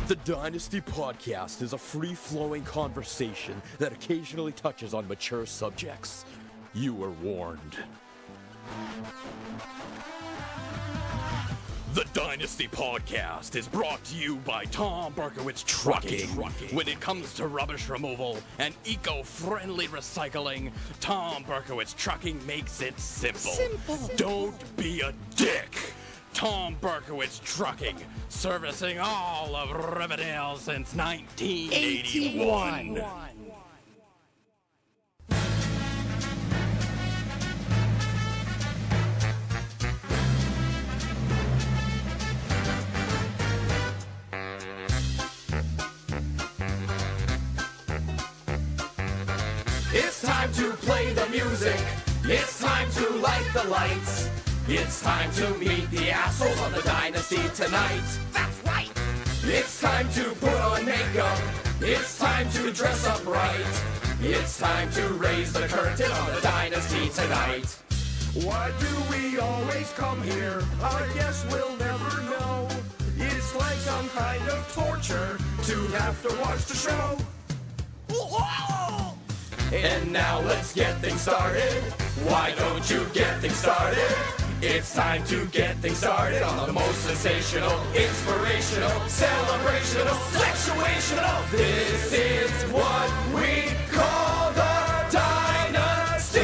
The Dynasty Podcast is a free-flowing conversation that occasionally touches on mature subjects. You were warned. The Dynasty Podcast is brought to you by Berkowitz Trucking. When it comes to rubbish removal and eco-friendly recycling, Berkowitz Trucking makes it simple. Don't be a dick. Berkowitz Trucking, servicing all of Riverdale since 1981. It's time to play the music. It's time to light the lights. It's time to meet the assholes on the Dynasty tonight. That's right. It's time to put on makeup. It's time to dress up right. It's time to raise the curtain on the Dynasty tonight. Why do we always come here? I guess we'll never know. It's like some kind of torture to have to watch the show. And now let's get things started. Why don't you get things started? It's time to get things started on the most sensational, inspirational, celebrational, sexuational. This is what we call the Dynasty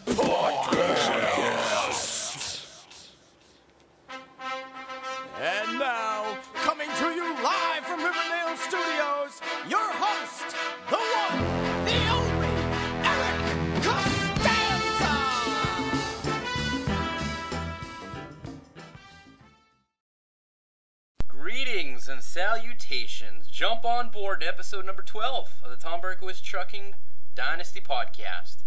Podcast. And now, coming to you live from Riverdale Studios, your host, the one, the only, Eric Costanza! Greetings and salutations. Jump on board to episode number 12 of the Berkowitz Trucking Dynasty Podcast.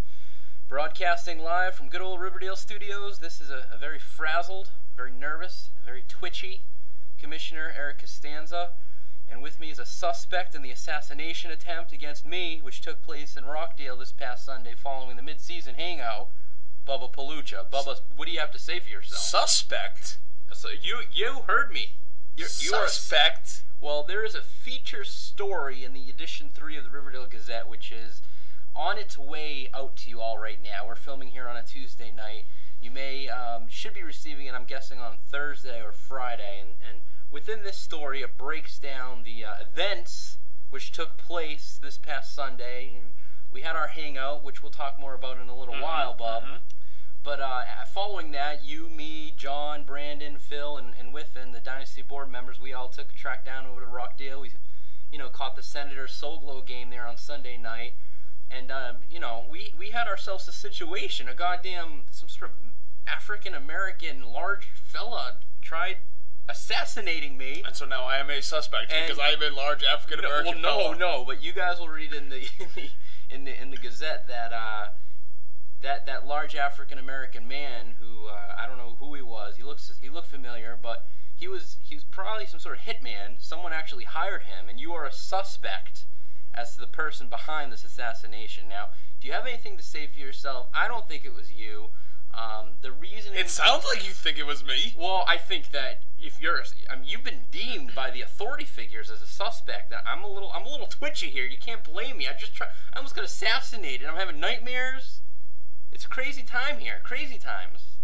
Broadcasting live from good old Riverdale Studios, this is a very frazzled, very nervous, very twitchy Commissioner Eric Costanza, and with me is a suspect in the assassination attempt against me, which took place in Rockdale this past Sunday following the mid-season hangout, Bubba Polucha. Bubba, what do you have to say for yourself? Suspect? So you heard me. You Suspect? Well, there is a feature story in the edition 3 of the Riverdale Gazette, which is on its way out to you all right now. We're filming here on a Tuesday night. You should be receiving it, I'm guessing, on Thursday or Friday. And within this story, it breaks down the events which took place this past Sunday. We had our hangout, which we'll talk more about in a little while, Bob. But following that, you, me, John, Brandon, Phil, and Whiffen, the Dynasty board members, we all took a track down over to Rockdale. We, caught the Senator Soul Glow game there on Sunday night. And, we had ourselves a situation. Some sort of African-American large fella tried assassinating me. And so now I am a suspect because I am a large African-American fella. No, but you guys will read in the Gazette that that large African-American man who, I don't know who he was. He looked familiar, but he's probably some sort of hitman. Someone actually hired him, and you are a suspect as to the person behind this assassination. Now, do you have anything to say for yourself? I don't think it was you. The reason it sounds like you think it was me. Well, I think that if you've been deemed by the authority figures as a suspect. I'm a little twitchy here. You can't blame me. I almost got assassinated. I'm having nightmares. It's a crazy time here. Crazy times.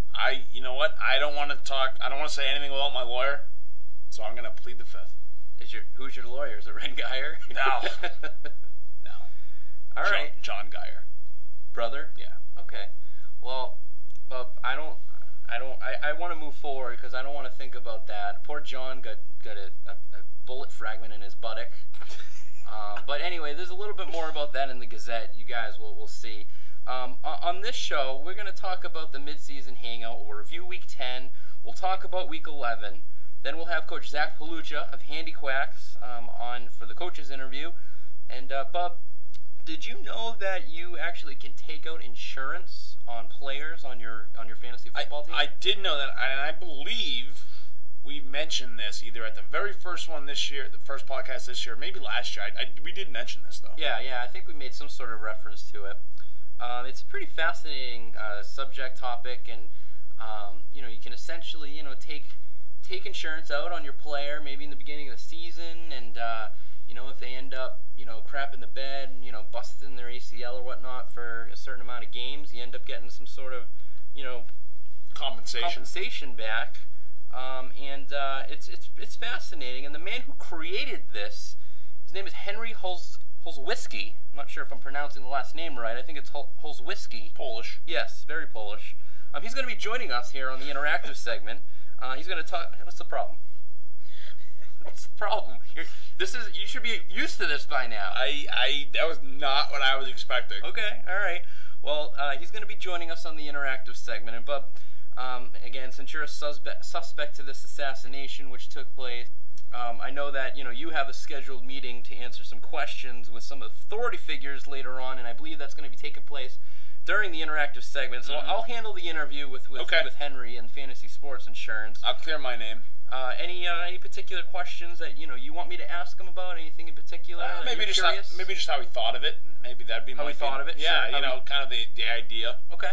You know what? I don't want to talk. I don't want to say anything without my lawyer. So I'm gonna plead the fifth. Who's your lawyer? Is it Ren Geyer? No. No. All right. John Geyer. Brother? Yeah. Okay. Well, but I want to move forward because I don't want to think about that. Poor John got a bullet fragment in his buttock. But anyway, there's a little bit more about that in the Gazette. You guys will see. On this show, we're going to talk about the midseason hangout. We'll review Week 10. We'll talk about Week 11. Then we'll have Coach Zach Polucha of Handiquacks on for the coaches interview. And Bub, did you know that you actually can take out insurance on players on your fantasy football team? I did know that, and I believe we mentioned this either at the very first one this year, the first podcast this year, maybe last year. We did mention this though. Yeah, I think we made some sort of reference to it. It's a pretty fascinating subject topic, and you can essentially take take insurance out on your player, maybe in the beginning of the season, and if they end up, crapping the bed, busting their ACL or whatnot for a certain amount of games, you end up getting some sort of, compensation back. It's fascinating. And the man who created this, his name is Henry Holszweski. I'm not sure if I'm pronouncing the last name right. I think it's Holszweski. Polish. Yes, very Polish. He's going to be joining us here on the interactive segment. He's going to talk. What's the problem? What's the problem? You should be used to this by now. That was not what I was expecting. Okay, all right. Well, he's going to be joining us on the interactive segment. And Bub, again, since you're a suspect to this assassination which took place, I know that you have a scheduled meeting to answer some questions with some authority figures later on, and I believe that's going to be taking place during the interactive segment. So I'll handle the interview with Henry and Fantasy Sports Insurance. I'll clear my name. Any particular questions that you want me to ask him about? Anything in particular? Maybe just how he thought of it. Maybe that'd be how he thought of it. Yeah, sure. Kind of the idea. Okay.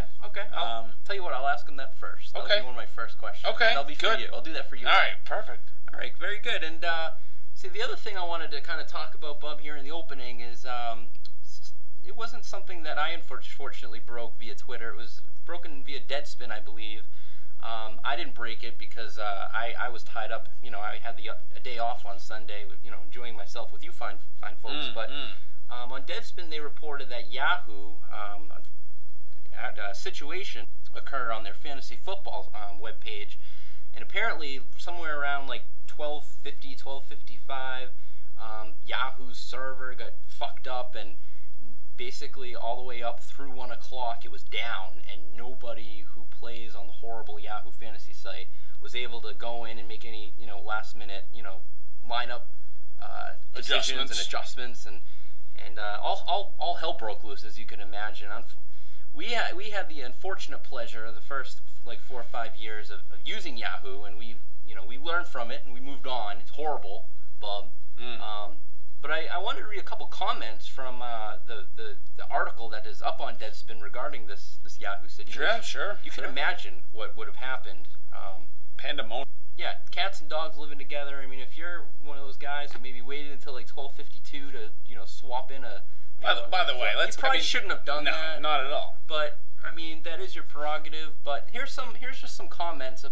I'll tell you what. I'll ask him that first. That'll be one of my first questions. Okay. That'll be for good. you. I'll do that for you. All right. Perfect. All right. Very good. And see, the other thing I wanted to kind of talk about, Bub, here in the opening is it wasn't something that I unfortunately broke via Twitter. It was broken via Deadspin, I believe. I didn't break it because I was tied up. I had a day off on Sunday, enjoying myself with you fine folks. But on Deadspin, they reported that Yahoo had a situation occur on their fantasy football webpage, and apparently somewhere around like 12:55, Yahoo's server got fucked up, and basically all the way up through 1 o'clock it was down, and nobody who plays on the horrible Yahoo fantasy site was able to go in and make any last minute lineup decisions and adjustments, and all hell broke loose, as you can imagine. We had the unfortunate pleasure of the first 4 or 5 years of using Yahoo, and we learned from it and we moved on. It's horrible, Bub. But I wanted to read a couple comments from the article that is up on Deadspin regarding this Yahoo situation. Yeah, sure. You can imagine what would have happened. Pandemonium. Yeah, cats and dogs living together. I mean, if you're one of those guys who maybe waited until 12:52 to swap in a by the way, you probably shouldn't have done that. No, not at all. But I mean, that is your prerogative. But here's just some comments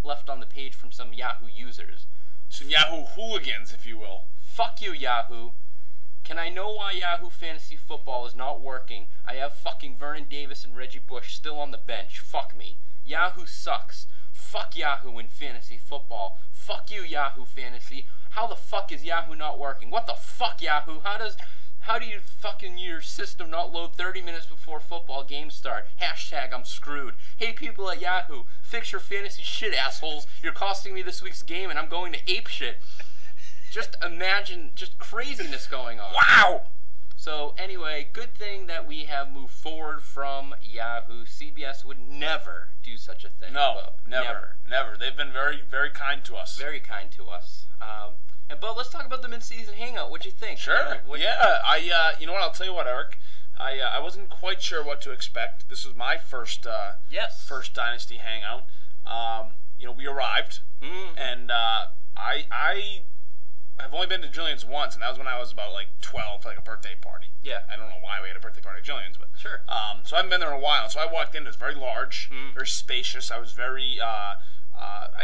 left on the page from some Yahoo users. Some Yahoo hooligans, if you will. Fuck you, Yahoo. Can I know why Yahoo Fantasy Football is not working? I have fucking Vernon Davis and Reggie Bush still on the bench. Fuck me. Yahoo sucks. Fuck Yahoo in fantasy football. Fuck you, Yahoo Fantasy. How the fuck is Yahoo not working? What the fuck, Yahoo? How do you fucking your system not load 30 minutes before football games start? Hashtag I'm screwed. Hey, people at Yahoo, fix your fantasy shit, assholes. You're costing me this week's game and I'm going to ape shit. Just imagine just craziness going on. Wow! So anyway, good thing that we have moved forward from Yahoo. CBS would never do such a thing. No, Bub. never. They've been very, very kind to us. Very kind to us. And Bub, let's talk about the mid-season hangout. What'd you think? Sure. You know what? I'll tell you what, Eric. I wasn't quite sure what to expect. This was my first Dynasty hangout. We arrived, and I've only been to Jillian's once, and that was when I was about 12 for a birthday party. Yeah. I don't know why we had a birthday party at Jillian's, but sure. So I haven't been there in a while. So I walked in. It was very large, very spacious. I was very, I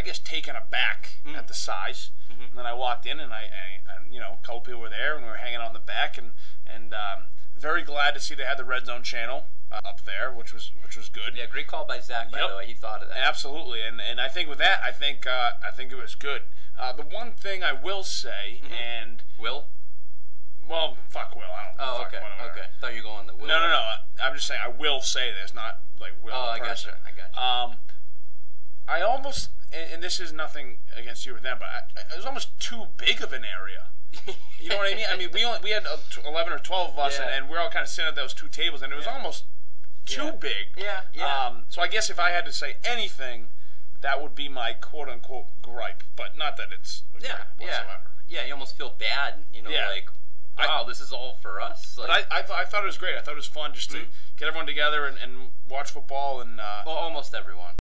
guess, taken aback at the size. And then I walked in, and I a couple people were there, and we were hanging out in the back, and very glad to see they had the Red Zone channel up there, which was good. Yeah, great call by Zach. By the way, he thought of that. Absolutely, and I think with that, I think it was good. The one thing I will say, and Will. Well, fuck Will. I don't. Oh, fuck okay. Whatever. Okay. Thought you were going the Will. No. I'm just saying I will say this, not Will. Oh, I gotcha. I almost, and this is nothing against you or them, but it was almost too big of an area. You know what I mean? I mean, we had 11 or 12 of us, and we're all kind of sitting at those two tables, and it was almost too big. Yeah. So I guess if I had to say anything, that would be my quote unquote gripe, but not that it's a gripe whatsoever. Yeah, you almost feel bad, wow, this is all for us. But I thought it was great. I thought it was fun just to get everyone together and watch football and. Well, almost everyone.